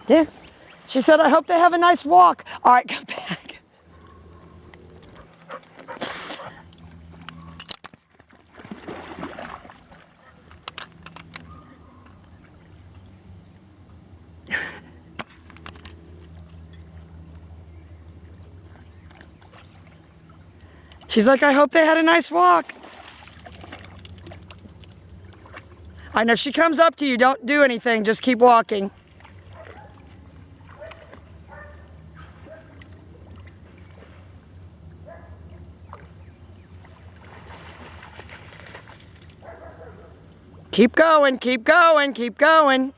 Yeah. She said, I hope they have a nice walk. All right, come back. She's like, I hope they had a nice walk. I know, if she comes up to you, don't do anything, just keep walking. Keep going, keep going, keep going.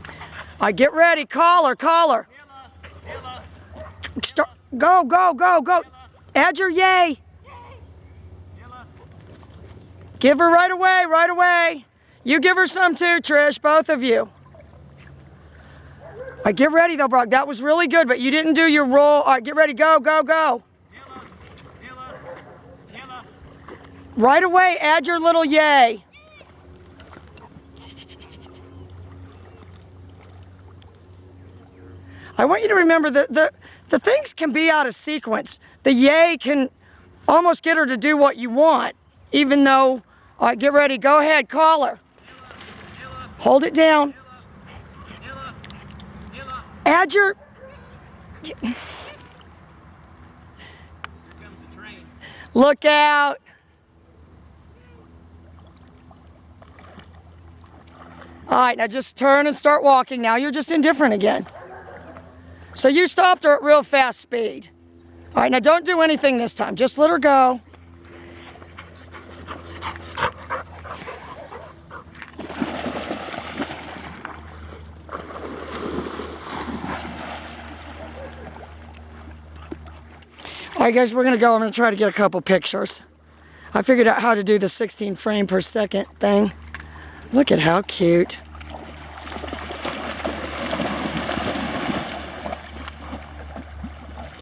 All right, get ready, call her, call her. Start, go, go, go, go. Add your yay. Give her right away, right away. You give her some too, Trish, both of you. All right, get ready though, Brock. That was really good, but you didn't do your roll. All right, get ready, go, go, go. Right away, add your little yay. I want you to remember that the things can be out of sequence. The yay can almost get her to do what you want, even though, all right, get ready, go ahead, call her. Hold it down. Add your... Look out. All right, now just turn and start walking. Now you're just indifferent again. So you stopped her at real fast speed. All right, now don't do anything this time. Just let her go. All right, guys, we're going to go. I'm going to try to get a couple pictures. I figured out how to do the 16 frame per second thing. Look at how cute.